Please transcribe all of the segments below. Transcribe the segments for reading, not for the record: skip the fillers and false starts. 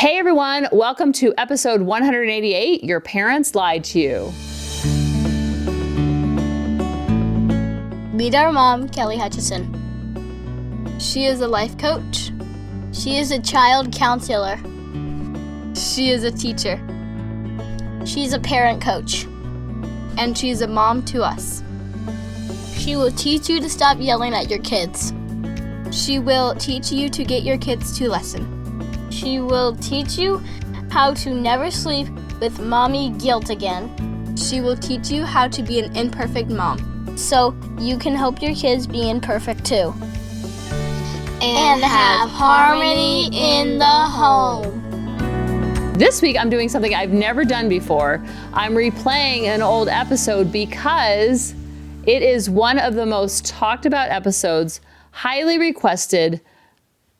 Hey everyone, welcome to episode 188, Your Parents Lied to You. Meet our mom, Kelly Hutchison. She is a life coach. She is a child counselor. She is a teacher. She's a parent coach. And she's a mom to us. She will teach you to stop yelling at your kids. She will teach you to get your kids to listen. She will teach you how to never sleep with mommy guilt again. She will teach you how to be an imperfect mom, so you can help your kids be imperfect too. And have harmony in the home. This week I'm doing something I've never done before. I'm replaying an old episode because it is one of the most talked about episodes, highly requested,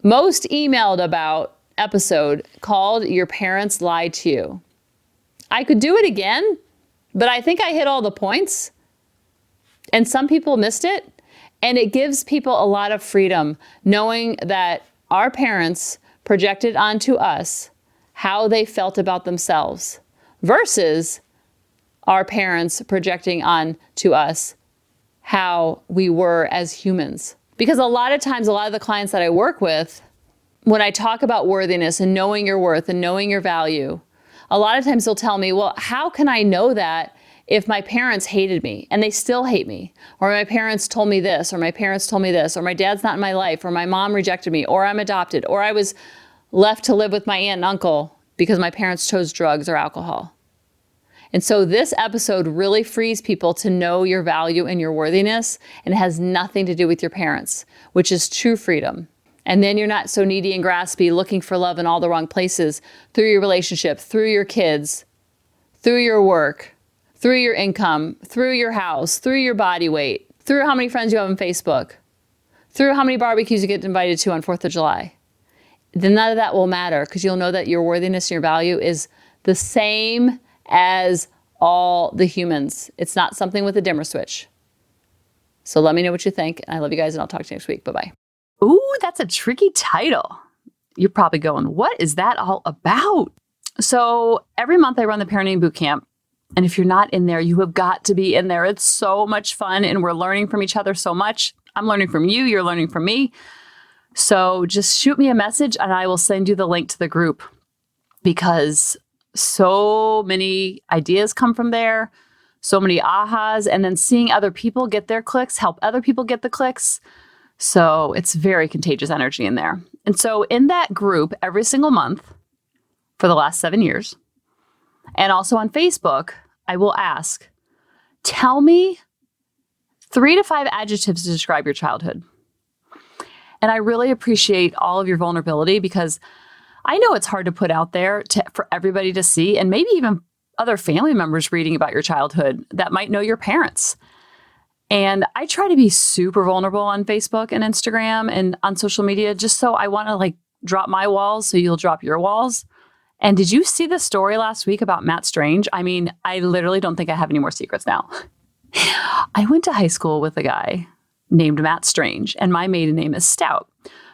most emailed about episode called Your Parents Lied to You. I could do it again, but I think I hit all the points and some people missed it. And it gives people a lot of freedom knowing that our parents projected onto us how they felt about themselves versus our parents projecting onto us how we were as humans. Because a lot of times, a lot of the clients that I work with, when I talk about worthiness and knowing your worth and knowing your value, a lot of times they'll tell me, well, how can I know that if my parents hated me and they still hate me? Or my parents told me this, or my parents told me this, or my dad's not in my life, or my mom rejected me, or I'm adopted, or I was left to live with my aunt and uncle because my parents chose drugs or alcohol. And so this episode really frees people to know your value and your worthiness, and it has nothing to do with your parents, which is true freedom. And then you're not so needy and graspy, looking for love in all the wrong places, through your relationship, through your kids, through your work, through your income, through your house, through your body weight, through how many friends you have on Facebook, through how many barbecues you get invited to on 4th of July. Then none of that will matter because you'll know that your worthiness and your value is the same as all the humans. It's not something with a dimmer switch. So let me know what you think. I love you guys and I'll talk to you next week. Bye-bye. Ooh, that's a tricky title. You're probably going, what is that all about? So every month I run the Parenting Bootcamp. And if you're not in there, you have got to be in there. It's so much fun and we're learning from each other so much. I'm learning from you. You're learning from me. So just shoot me a message and I will send you the link to the group because so many ideas come from there, so many ahas, and then seeing other people get their clicks, help other people get the clicks. So it's very contagious energy in there. And so in that group, every single month for the last 7 years, and also on Facebook, I will ask, tell me 3 to 5 adjectives to describe your childhood. And I really appreciate all of your vulnerability because I know it's hard to put out there for everybody to see, and maybe even other family members reading about your childhood that might know your parents. And I try to be super vulnerable on Facebook and Instagram and on social media, just so I want to drop my walls so you'll drop your walls. And did you see the story last week about Matt Strange? I mean, I literally don't think I have any more secrets now. I went to high school with a guy named Matt Strange, and my maiden name is Stout.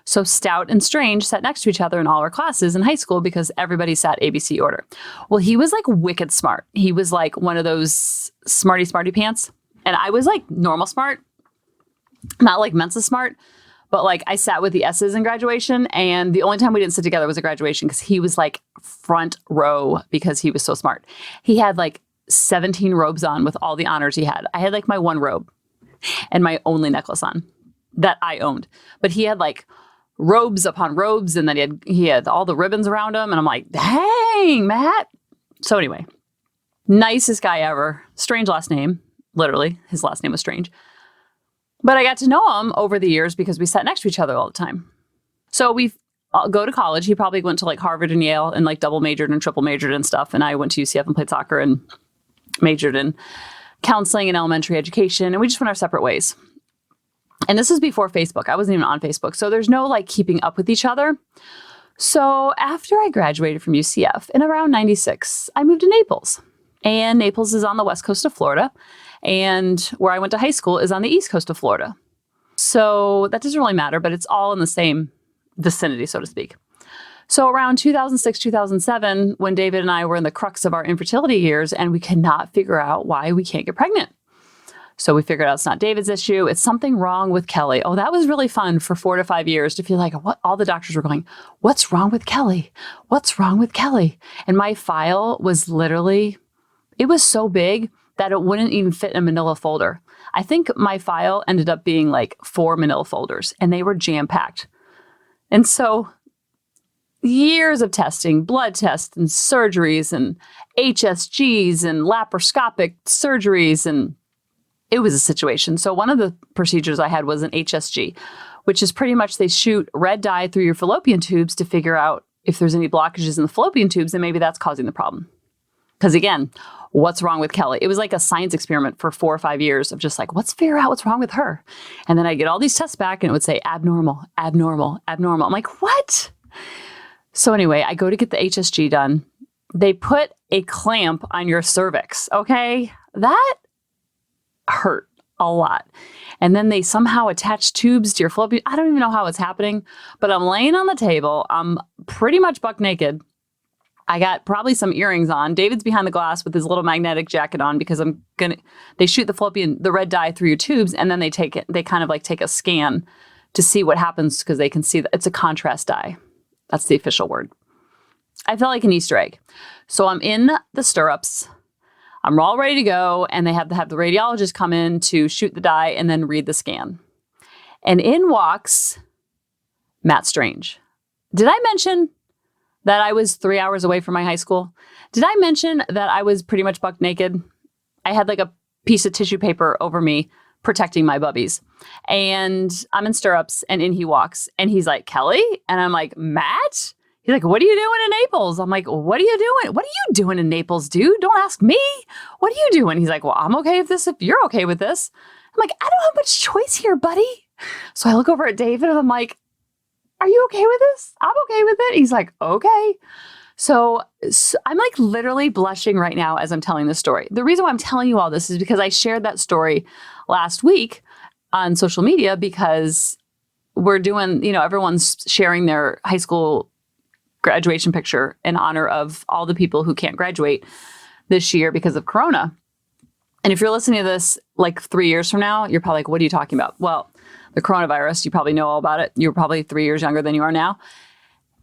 So Stout and Strange sat next to each other in all our classes in high school because everybody sat ABC order. Well, he was wicked smart. He was one of those smarty pants. And I was normal smart, not Mensa smart, but I sat with the S's in graduation. And the only time we didn't sit together was at graduation because he was front row because he was so smart. He had 17 robes on with all the honors he had. I had my one robe and my only necklace on that I owned. But he had robes upon robes, and then he had all the ribbons around him. And I'm like, dang, Matt. So anyway, nicest guy ever. Strange last name. Literally, his last name was Strange. But I got to know him over the years because we sat next to each other all the time. So we go to college. He probably went to Harvard and Yale and double majored and triple majored and stuff. And I went to UCF and played soccer and majored in counseling and elementary education. And we just went our separate ways. And this is before Facebook. I wasn't even on Facebook. So there's no keeping up with each other. So after I graduated from UCF in around 96, I moved to Naples. And Naples is on the west coast of Florida. And where I went to high school is on the east coast of Florida. So that doesn't really matter, but it's all in the same vicinity, so to speak. So around 2006, 2007, when David and I were in the crux of our infertility years and we could not figure out why we can't get pregnant. So we figured out it's not David's issue. It's something wrong with Kelly. Oh, that was really fun for 4 to 5 years to feel like what all the doctors were going, what's wrong with Kelly? What's wrong with Kelly? And my file was literally, it was so big that it wouldn't even fit in a manila folder. I think my file ended up being like 4 manila folders and they were jam-packed. And so years of testing, blood tests and surgeries and HSGs and laparoscopic surgeries, and it was a situation. So one of the procedures I had was an HSG, which is pretty much they shoot red dye through your fallopian tubes to figure out if there's any blockages in the fallopian tubes, and maybe that's causing the problem. Because again, what's wrong with Kelly? It was like a science experiment for 4 or 5 years of just like, let's figure out what's wrong with her. And then I get all these tests back and it would say abnormal, abnormal, abnormal. I'm like, what? So anyway, I go to get the HSG done. They put a clamp on your cervix. Okay. That hurt a lot. And then they somehow attach tubes to your fallopian. I don't even know how it's happening, but I'm laying on the table. I'm pretty much buck naked. I got probably some earrings on. David's behind the glass with his little magnetic jacket on because they shoot the red dye through your tubes, and then they kind of like take a scan to see what happens because they can see that it's a contrast dye. That's the official word. I felt like an Easter egg. So I'm in the stirrups. I'm all ready to go, and they have to have the radiologist come in to shoot the dye and then read the scan. And in walks Matt Strange. Did I mention that I was 3 hours away from my high school? Did I mention that I was pretty much buck naked? I had like a piece of tissue paper over me protecting my bubbies. And I'm in stirrups, and in he walks, and he's like, Kelly? And I'm like, Matt? He's like, what are you doing in Naples? I'm like, what are you doing? What are you doing in Naples, dude? Don't ask me. What are you doing? He's like, well, I'm okay with this if you're okay with this. I'm like, I don't have much choice here, buddy. So I look over at David and I'm like, are you okay with this? I'm okay with it. He's like, okay. So I'm like literally blushing right now as I'm telling this story. The reason why I'm telling you all this is because I shared that story last week on social media because we're doing, everyone's sharing their high school graduation picture in honor of all the people who can't graduate this year because of Corona. And if you're listening to this like 3 years from now, you're probably like, what are you talking about? Well, the coronavirus, you probably know all about it. You're probably 3 years younger than you are now.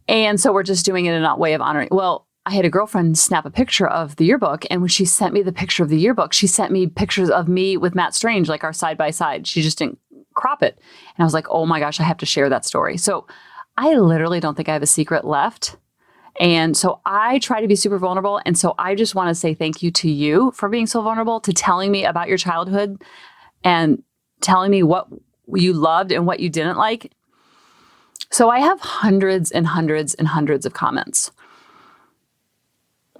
And so we're just doing it in a way of honoring. Well, I had a girlfriend snap a picture of the yearbook. And when she sent me the picture of the yearbook, she sent me pictures of me with Matt Strange, like our side by side. She just didn't crop it. And I was like, oh my gosh, I have to share that story. So I literally don't think I have a secret left. And so I try to be super vulnerable. And so I just want to say thank you to you for being so vulnerable, to telling me about your childhood and telling me what you loved and what you didn't like. So I have hundreds and hundreds and hundreds of comments.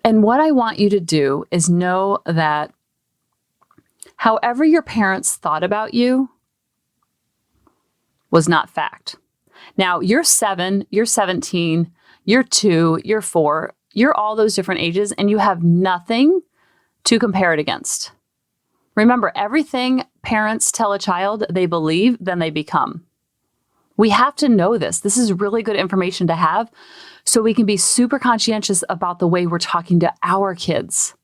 And what I want you to do is know that however your parents thought about you was not fact. Now, you're 7, you're 17, you're 2, you're 4, you're all those different ages, and you have nothing to compare it against. Remember, everything parents tell a child they believe, then they become. We have to know this. This is really good information to have so we can be super conscientious about the way we're talking to our kids,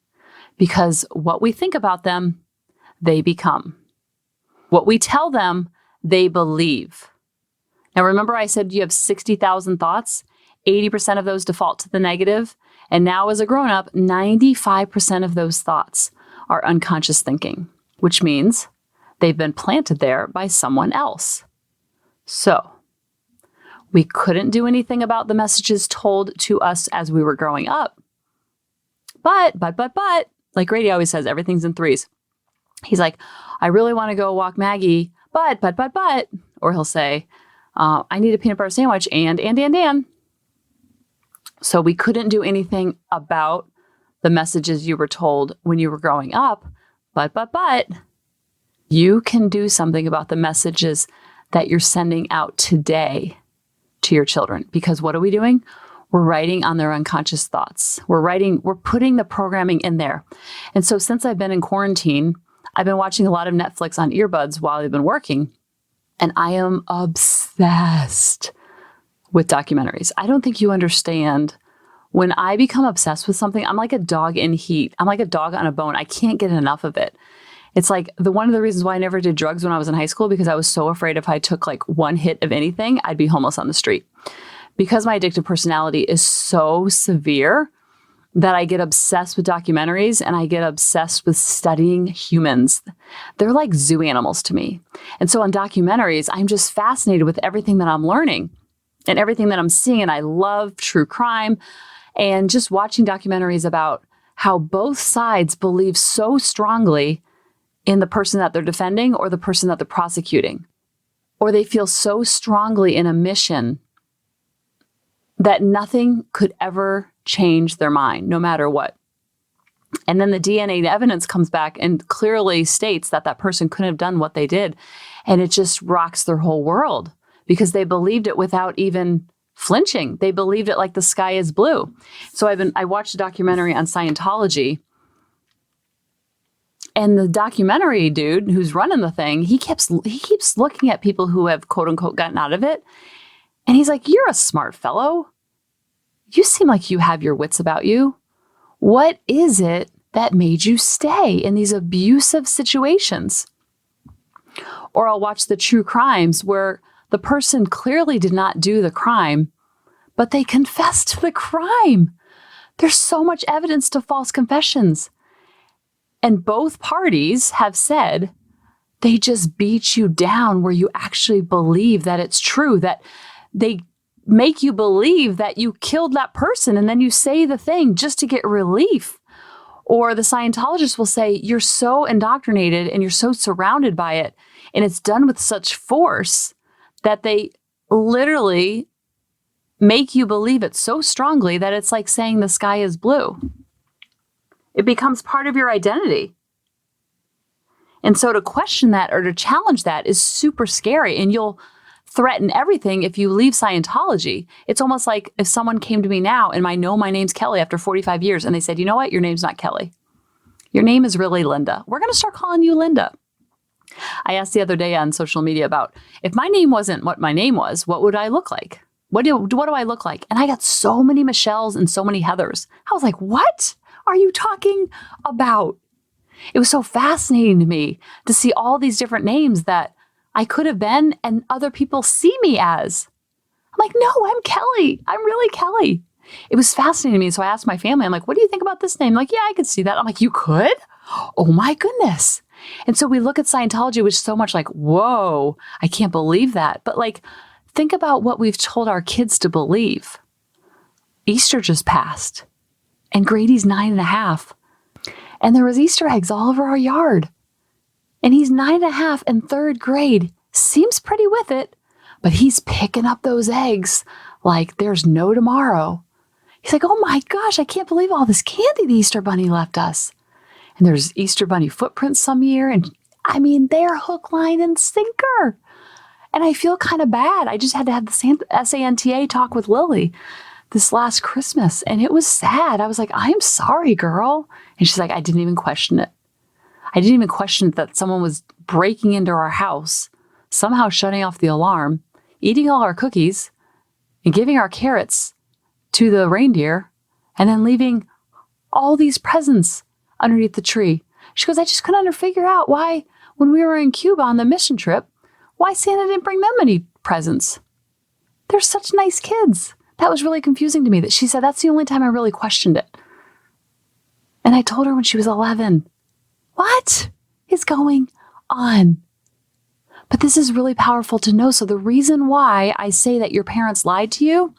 because what we think about them, they become. What we tell them, they believe. Now, remember I said you have 60,000 thoughts? 80% of those default to the negative. And now as a grown-up, 95% of those thoughts are unconscious thinking, which means they've been planted there by someone else. So we couldn't do anything about the messages told to us as we were growing up. But, like Grady always says, everything's in threes. He's like, I really want to go walk Maggie, but. Or he'll say, I need a peanut butter sandwich and. So we couldn't do anything about the messages you were told when you were growing up. But you can do something about the messages that you're sending out today to your children. Because what are we doing? We're writing on their unconscious thoughts. We're putting the programming in there. And so since I've been in quarantine, I've been watching a lot of Netflix on earbuds while I've been working. And I am obsessed with documentaries. I don't think you understand. When I become obsessed with something, I'm like a dog in heat. I'm like a dog on a bone. I can't get enough of it. It's like one of the reasons why I never did drugs when I was in high school, because I was so afraid if I took like one hit of anything, I'd be homeless on the street. Because my addictive personality is so severe that I get obsessed with documentaries and I get obsessed with studying humans. They're like zoo animals to me. And so on documentaries, I'm just fascinated with everything that I'm learning and everything that I'm seeing. And I love true crime and just watching documentaries about how both sides believe so strongly in the person that they're defending or the person that they're prosecuting. Or they feel so strongly in a mission that nothing could ever change their mind, no matter what. And then the DNA evidence comes back and clearly states that that person couldn't have done what they did. And it just rocks their whole world because they believed it without even flinching. They believed it like the sky is blue. So I watched a documentary on Scientology, and the documentary dude who's running the thing, he keeps looking at people who have quote unquote gotten out of it. And he's like, "You're a smart fellow. You seem like you have your wits about you. What is it that made you stay in these abusive situations?" Or I'll watch the true crimes where the person clearly did not do the crime, but they confessed to the crime. There's so much evidence to false confessions. And both parties have said they just beat you down where you actually believe that it's true, that they make you believe that you killed that person and then you say the thing just to get relief. Or the Scientologist will say, you're so indoctrinated and you're so surrounded by it, and it's done with such force that they literally make you believe it so strongly that it's like saying the sky is blue. It becomes part of your identity. And so to question that or to challenge that is super scary, and you'll threaten everything if you leave Scientology. It's almost like if someone came to me now and I know my name's Kelly after 45 years and they said, "You know what? Your name's not Kelly. Your name is really Linda. We're going to start calling you Linda." I asked the other day on social media about if my name wasn't what my name was, what would I look like? What do I look like? And I got so many Michelles and so many Heathers. I was like, what are you talking about? It was so fascinating to me to see all these different names that I could have been and other people see me as. I'm like, no, I'm Kelly. I'm really Kelly. It was fascinating to me. So I asked my family, I'm like, what do you think about this name? Like, yeah, I could see that. I'm like, you could? Oh my goodness. And so we look at Scientology, which is so much like, whoa, I can't believe that. But like, think about what we've told our kids to believe. Easter just passed and Grady's 9.5. And there was Easter eggs all over our yard. And he's 9.5 in 3rd grade. Seems pretty with it, but he's picking up those eggs like there's no tomorrow. He's like, oh my gosh, I can't believe all this candy the Easter Bunny left us. And there's Easter Bunny footprints some year. And I mean, they're hook, line, and sinker. And I feel kind of bad. I just had to have the SANTA talk with Lily this last Christmas. And it was sad. I was like, I'm sorry, girl. And she's like, I didn't even question it. I didn't even question that someone was breaking into our house, somehow shutting off the alarm, eating all our cookies, and giving our carrots to the reindeer, and then leaving all these presents underneath the tree. She goes, I just couldn't figure out why, when we were in Cuba on the mission trip, why Santa didn't bring them any presents. They're such nice kids. That was really confusing to me. That she said that's the only time I really questioned it. And I told her when she was 11. What is going on? But this is really powerful to know. So the reason why I say that your parents lied to you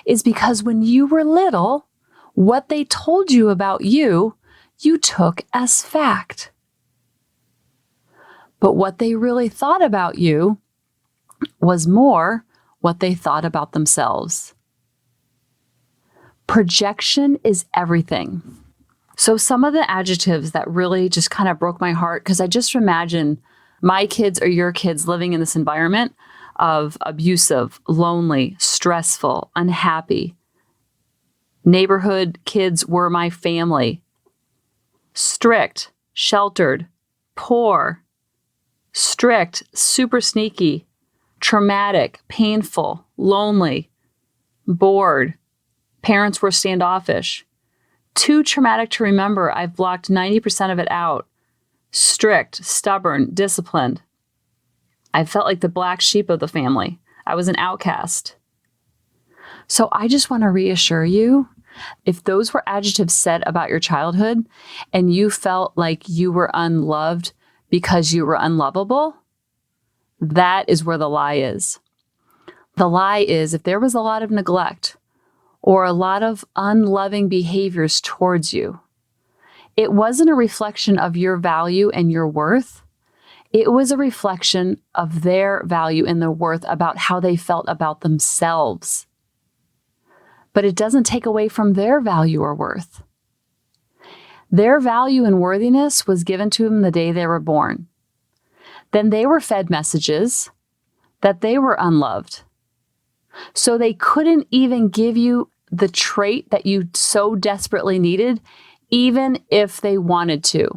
is because when you were little, what they told you about you, you took as fact. But what they really thought about you was more what they thought about themselves. Projection is everything. So some of the adjectives that really just kind of broke my heart, because I just imagine my kids or your kids living in this environment of abusive, lonely, stressful, unhappy. Neighborhood kids were my family. Strict, sheltered, poor, strict, super sneaky, traumatic, painful, lonely, bored. Parents were standoffish. Too traumatic to remember. I've blocked 90% of it out. Strict, stubborn, disciplined. I felt like the black sheep of the family. I was an outcast. So I just want to reassure you, if those were adjectives said about your childhood and you felt like you were unloved because you were unlovable, that is where the lie is. The lie is if there was a lot of neglect or a lot of unloving behaviors towards you, it wasn't a reflection of your value and your worth. It was a reflection of their value and their worth about how they felt about themselves. But it doesn't take away from their value or worth. Their value and worthiness was given to them the day they were born. Then they were fed messages that they were unloved. So they couldn't even give you the trait that you so desperately needed, even if they wanted to.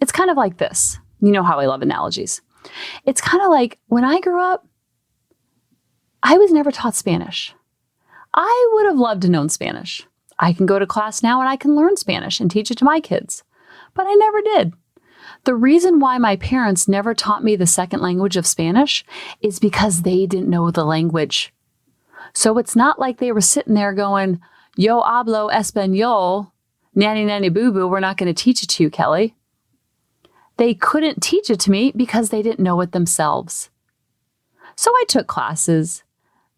It's kind of like this. You know how I love analogies. It's kind of like when I grew up, I was never taught Spanish. I would have loved to know Spanish. I can go to class now and I can learn Spanish and teach it to my kids, but I never did. The reason why my parents never taught me the second language of Spanish is because they didn't know the language. So it's not like they were sitting there going, yo hablo español, nanny nanny boo boo, we're not going to teach it to you, Kelly. They couldn't teach it to me because they didn't know it themselves. So I took classes.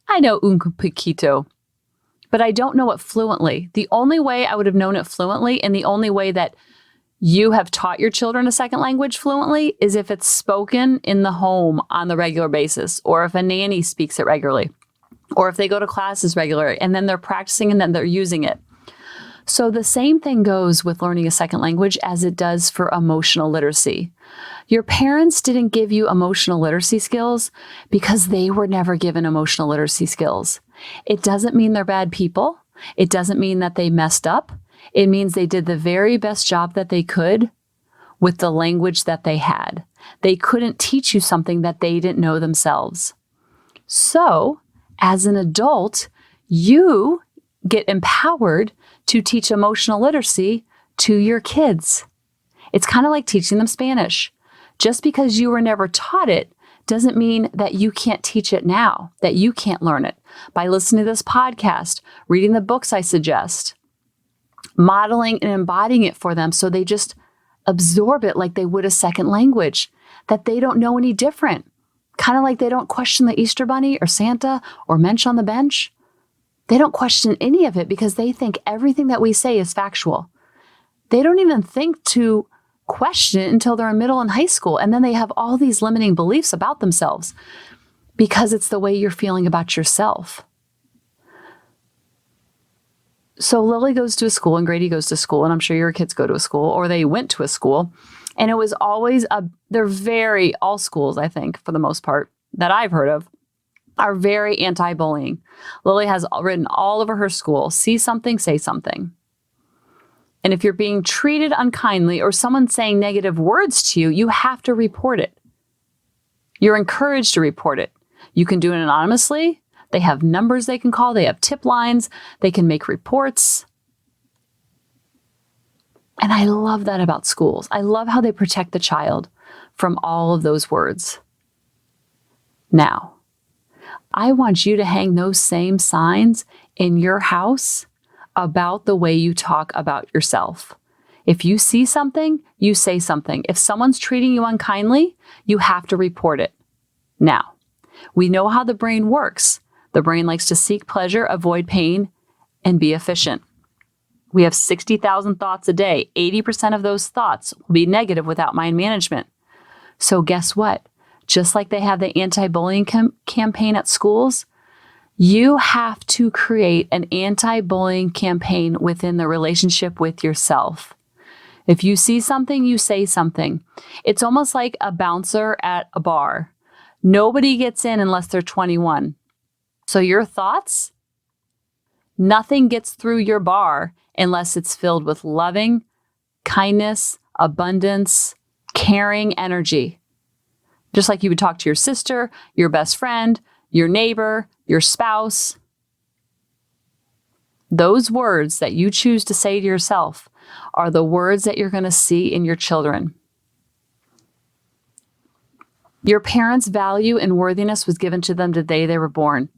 I know un poquito, but I don't know it fluently. The only way I would have known it fluently and the only way that you have taught your children a second language fluently is if it's spoken in the home on the regular basis, or if a nanny speaks it regularly, or if they go to classes regularly and then they're practicing and then they're using it. So the same thing goes with learning a second language as it does for emotional literacy. Your parents didn't give you emotional literacy skills because they were never given emotional literacy skills. It doesn't mean they're bad people. It doesn't mean that they messed up. It means they did the very best job that they could with the language that they had. They couldn't teach you something that they didn't know themselves. So, as an adult, you get empowered to teach emotional literacy to your kids. It's kind of like teaching them Spanish. Just because you were never taught it doesn't mean that you can't teach it now, that you can't learn it. By listening to this podcast, reading the books I suggest, modeling and embodying it for them so they just absorb it like they would a second language, that they don't know any different. Kind of like they don't question the Easter Bunny or Santa or Mensch on the bench. They don't question any of it because they think everything that we say is factual. They don't even think to question it until they're in middle and high school. And then they have all these limiting beliefs about themselves because it's the way you're feeling about yourself. So Lily goes to a school and Grady goes to school, and I'm sure your kids go to a school or they went to a school. And it was always all schools, I think, for the most part, that I've heard of, are very anti-bullying. Lily has written all over her school, see something, say something. And if you're being treated unkindly or someone's saying negative words to you, you have to report it. You're encouraged to report it. You can do it anonymously. They have numbers they can call. They have tip lines. They can make reports. And I love that about schools. I love how they protect the child from all of those words. Now, I want you to hang those same signs in your house about the way you talk about yourself. If you see something, you say something. If someone's treating you unkindly, you have to report it. Now, we know how the brain works. The brain likes to seek pleasure, avoid pain, and be efficient. We have 60,000 thoughts a day. 80% of those thoughts will be negative without mind management. So guess what? Just like they have the anti-bullying campaign at schools, you have to create an anti-bullying campaign within the relationship with yourself. If you see something, you say something. It's almost like a bouncer at a bar. Nobody gets in unless they're 21. So your thoughts, nothing gets through your bar unless it's filled with loving, kindness, abundance, caring energy. Just like you would talk to your sister, your best friend, your neighbor, your spouse. Those words that you choose to say to yourself are the words that you're going to see in your children. Your parents' value and worthiness was given to them the day they were born.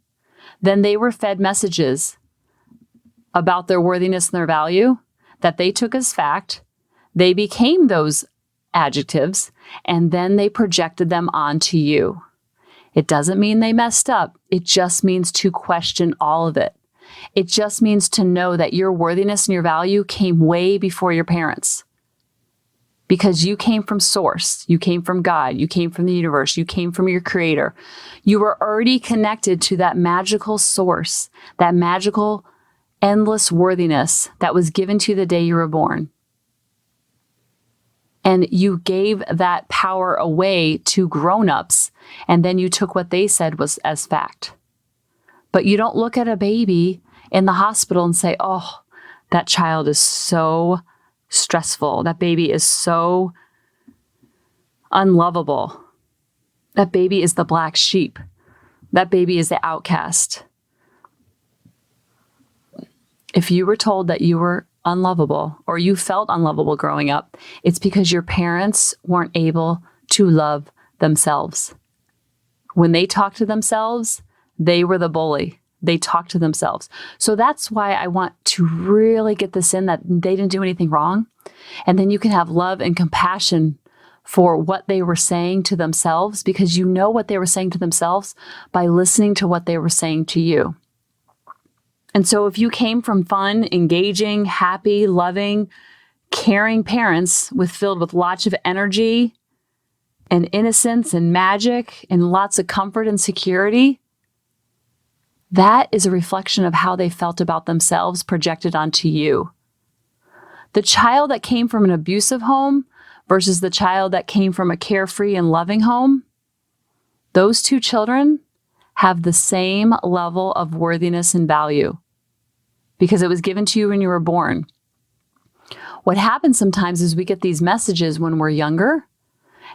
Then they were fed messages about their worthiness and their value that they took as fact. They became those adjectives, and then they projected them onto you. It doesn't mean they messed up. It just means to question all of it. It just means to know that your worthiness and your value came way before your parents. Because you came from source, you came from God, you came from the universe, you came from your creator. You were already connected to that magical source, that magical, endless worthiness that was given to you the day you were born. And you gave that power away to grown-ups, and then you took what they said was as fact. But you don't look at a baby in the hospital and say, oh, that child is so stressful. That baby is so unlovable. That baby is the black sheep. That baby is the outcast. If you were told that you were unlovable or you felt unlovable growing up, it's because your parents weren't able to love themselves. When they talked to themselves, they were the bully. They talked to themselves. So that's why I want to really get this in, that they didn't do anything wrong. And then you can have love and compassion for what they were saying to themselves, because you know what they were saying to themselves by listening to what they were saying to you. And so if you came from fun, engaging, happy, loving, caring parents filled with lots of energy and innocence and magic and lots of comfort and security, that is a reflection of how they felt about themselves projected onto you. The child that came from an abusive home versus the child that came from a carefree and loving home, those two children have the same level of worthiness and value because it was given to you when you were born. What happens sometimes is we get these messages when we're younger,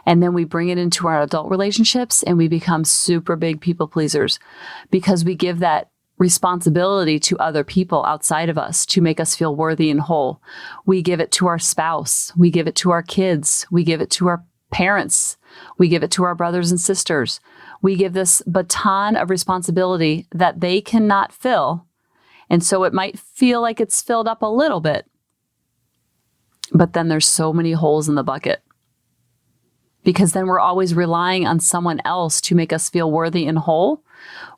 and then we bring it into our adult relationships and we become super big people pleasers because we give that responsibility to other people outside of us to make us feel worthy and whole. We give it to our spouse. We give it to our kids. We give it to our parents. We give it to our brothers and sisters. We give this baton of responsibility that they cannot fill. And so it might feel like it's filled up a little bit, but then there's so many holes in the bucket. Because then we're always relying on someone else to make us feel worthy and whole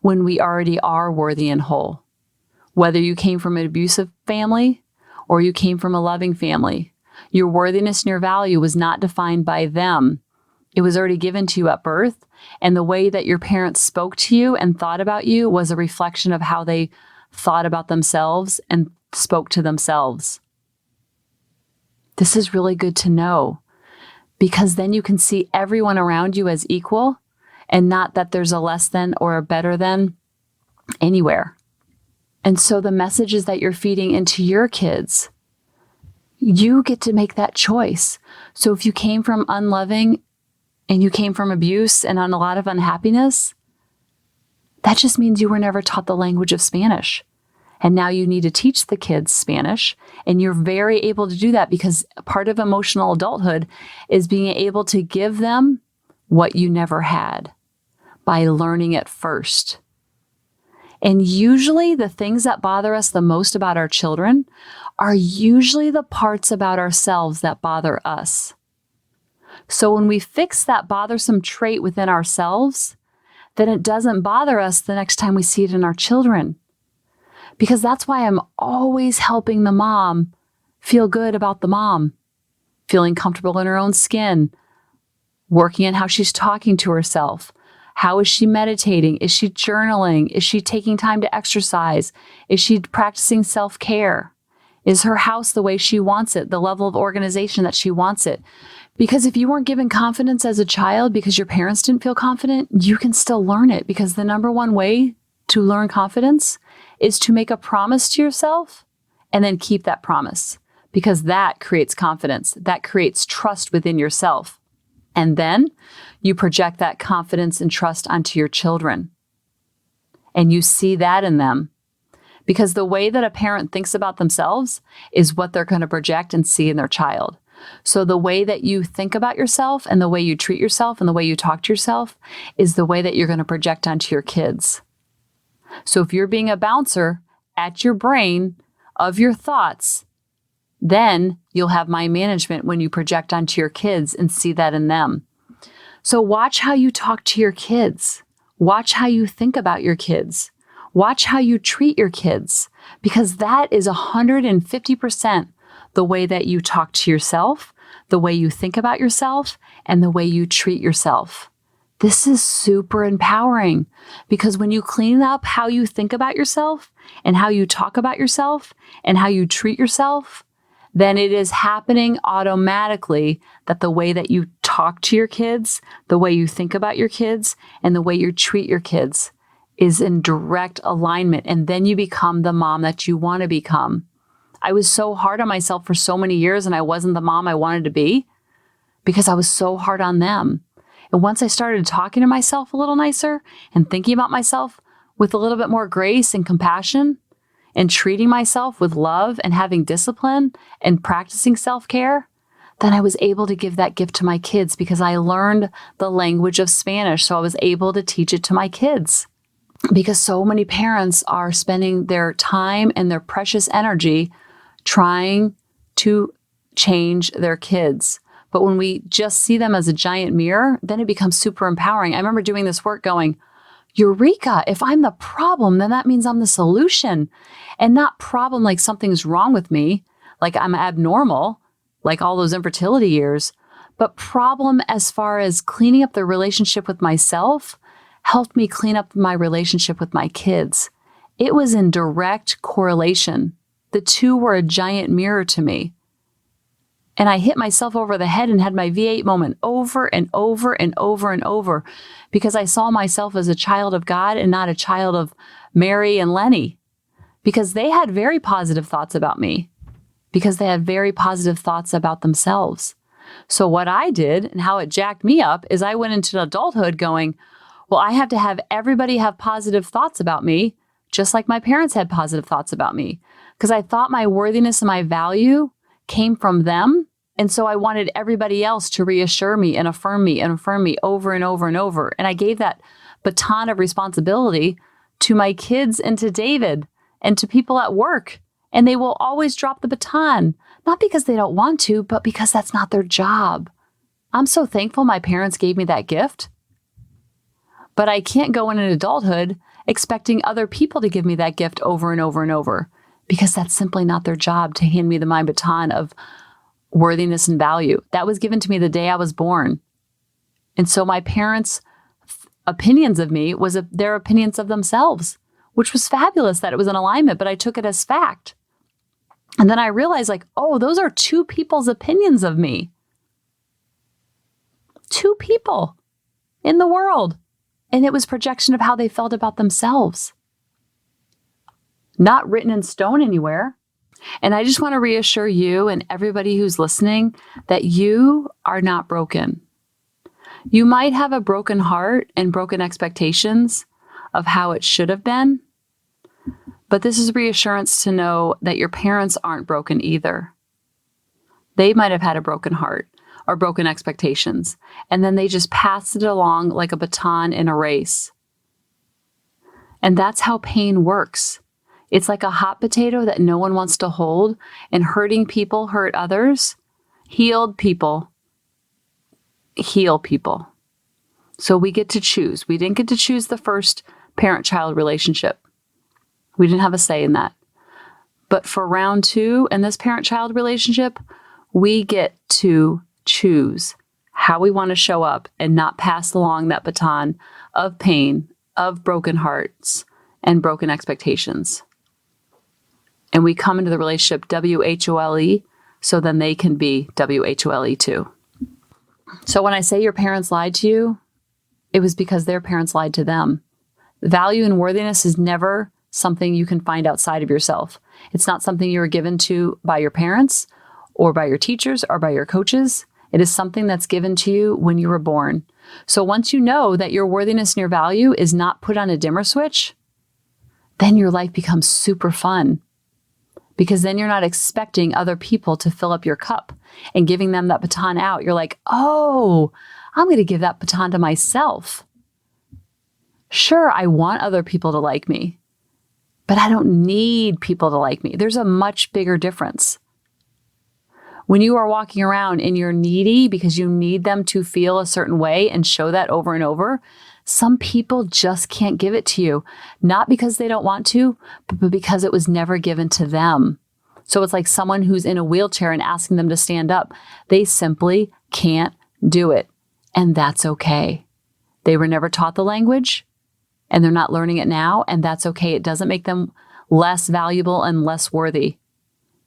when we already are worthy and whole. Whether you came from an abusive family or you came from a loving family, your worthiness and your value was not defined by them. It was already given to you at birth. And the way that your parents spoke to you and thought about you was a reflection of how they thought about themselves and spoke to themselves. This is really good to know, because then you can see everyone around you as equal and not that there's a less than or a better than anywhere. And so the messages that you're feeding into your kids, you get to make that choice. So if you came from unloving and you came from abuse and on a lot of unhappiness, that just means you were never taught the language of Spanish. And now you need to teach the kids Spanish. And you're very able to do that because part of emotional adulthood is being able to give them what you never had by learning it first. And usually the things that bother us the most about our children are usually the parts about ourselves that bother us. So when we fix that bothersome trait within ourselves, then it doesn't bother us the next time we see it in our children. Because that's why I'm always helping the mom feel good about the mom, feeling comfortable in her own skin, working on how she's talking to herself. How is she meditating? Is she journaling? Is she taking time to exercise? Is she practicing self-care? Is her house the way she wants it, the level of organization that she wants it? Because if you weren't given confidence as a child because your parents didn't feel confident, you can still learn it, because the number one way to learn confidence is to make a promise to yourself and then keep that promise, because that creates confidence. That creates trust within yourself. And then you project that confidence and trust onto your children. And you see that in them, because the way that a parent thinks about themselves is what they're going to project and see in their child. So the way that you think about yourself and the way you treat yourself and the way you talk to yourself is the way that you're going to project onto your kids. So if you're being a bouncer at your brain of your thoughts, then you'll have mind management when you project onto your kids and see that in them. So watch how you talk to your kids. Watch how you think about your kids. Watch how you treat your kids, because that is 150% the way that you talk to yourself, the way you think about yourself, and the way you treat yourself. This is super empowering, because when you clean up how you think about yourself and how you talk about yourself and how you treat yourself, then it is happening automatically that the way that you talk to your kids, the way you think about your kids, and the way you treat your kids is in direct alignment. And then you become the mom that you want to become. I was so hard on myself for so many years, and I wasn't the mom I wanted to be because I was so hard on them. And once I started talking to myself a little nicer and thinking about myself with a little bit more grace and compassion, and treating myself with love and having discipline and practicing self-care, then I was able to give that gift to my kids because I learned the language of Spanish. So I was able to teach it to my kids, because so many parents are spending their time and their precious energy trying to change their kids. But when we just see them as a giant mirror, then it becomes super empowering. I remember doing this work going, Eureka, if I'm the problem, then that means I'm the solution. And not problem like something's wrong with me, like I'm abnormal, like all those infertility years, but problem as far as cleaning up the relationship with myself helped me clean up my relationship with my kids. It was in direct correlation. The two were a giant mirror to me. And I hit myself over the head and had my V8 moment over and over and over and over, because I saw myself as a child of God and not a child of Mary and Lenny, because they had very positive thoughts about me, because they had very positive thoughts about themselves. So what I did and how it jacked me up is I went into adulthood going, well, I have to have everybody have positive thoughts about me, just like my parents had positive thoughts about me, because I thought my worthiness and my value came from them. And so I wanted everybody else to reassure me and affirm me over and over and over. And I gave that baton of responsibility to my kids and to David and to people at work. And they will always drop the baton, not because they don't want to, but because that's not their job. I'm so thankful my parents gave me that gift. But I can't go in adulthood expecting other people to give me that gift over and over and over, because that's simply not their job to hand me my baton of worthiness and value. That was given to me the day I was born. And so my parents' opinions of me was their opinions of themselves, which was fabulous that it was in alignment, but I took it as fact. And then I realized, like, oh, those are two people's opinions of me. Two people in the world. And it was projection of how they felt about themselves. Not written in stone anywhere. And I just want to reassure you and everybody who's listening that you are not broken. You might have a broken heart and broken expectations of how it should have been, but this is reassurance to know that your parents aren't broken either. They might have had a broken heart or broken expectations, and then they just passed it along like a baton in a race. And that's how pain works. It's like a hot potato that no one wants to hold, and hurting people hurt others. Healed people heal people. So we get to choose. We didn't get to choose the first parent-child relationship. We didn't have a say in that. But for round 2 in this parent-child relationship, we get to choose how we want to show up and not pass along that baton of pain, of broken hearts, and broken expectations. And we come into the relationship WHOLE, so then they can be WHOLE too. So when I say your parents lied to you, it was because their parents lied to them. Value and worthiness is never something you can find outside of yourself. It's not something you were given to by your parents or by your teachers or by your coaches. It is something that's given to you when you were born. So once you know that your worthiness and your value is not put on a dimmer switch, then your life becomes super fun. Because then you're not expecting other people to fill up your cup and giving them that baton out. You're like, oh, I'm going to give that baton to myself. Sure, I want other people to like me, but I don't need people to like me. There's a much bigger difference. When you are walking around and you're needy because you need them to feel a certain way and show that over and over, some people just can't give it to you. Not because they don't want to, but because it was never given to them. So it's like someone who's in a wheelchair and asking them to stand up. They simply can't do it. And that's okay. They were never taught the language and they're not learning it now. And that's okay. It doesn't make them less valuable and less worthy.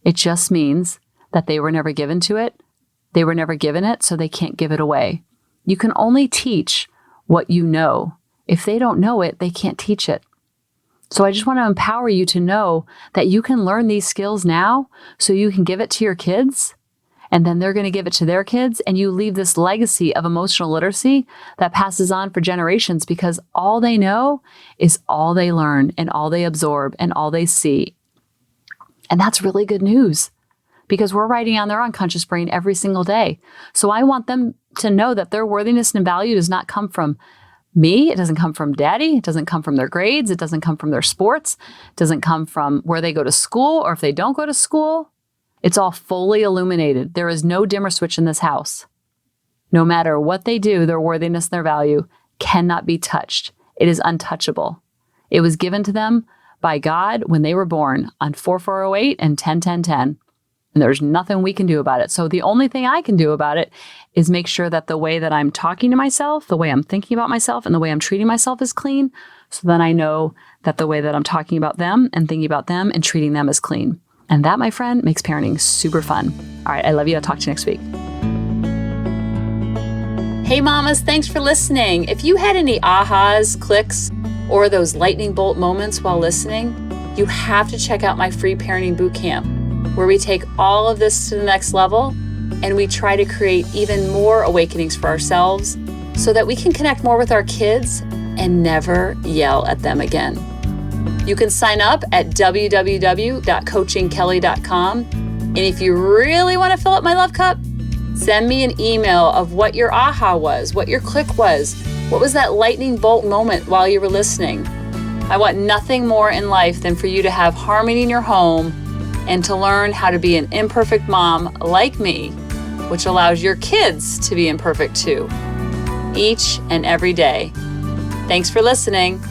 It just means that they were never given to it. They were never given it, so they can't give it away. You can only teach what you know. If they don't know it, they can't teach it. So I just want to empower you to know that you can learn these skills now so you can give it to your kids, and then they're going to give it to their kids, and you leave this legacy of emotional literacy that passes on for generations because all they know is all they learn and all they absorb and all they see. And that's really good news because we're writing on their unconscious brain every single day. So I want them to know that their worthiness and value does not come from me. It doesn't come from daddy. It doesn't come from their grades. It doesn't come from their sports. It doesn't come from where they go to school or if they don't go to school. It's all fully illuminated. There is no dimmer switch in this house. No matter what they do, their worthiness and their value cannot be touched. It is untouchable. It was given to them by God when they were born on 4408 and 10-10-10. And there's nothing we can do about it. So the only thing I can do about it is make sure that the way that I'm talking to myself, the way I'm thinking about myself, and the way I'm treating myself is clean. So then I know that the way that I'm talking about them and thinking about them and treating them is clean. And that, my friend, makes parenting super fun. All right, I love you. I'll talk to you next week. Hey, mamas, thanks for listening. If you had any ahas, clicks, or those lightning bolt moments while listening, you have to check out my free parenting bootcamp, where we take all of this to the next level and we try to create even more awakenings for ourselves so that we can connect more with our kids and never yell at them again. You can sign up at www.coachingkelly.com. And if you really want to fill up my love cup, send me an email of what your aha was, what your click was, what was that lightning bolt moment while you were listening. I want nothing more in life than for you to have harmony in your home and to learn how to be an imperfect mom like me, which allows your kids to be imperfect too, each and every day. Thanks for listening.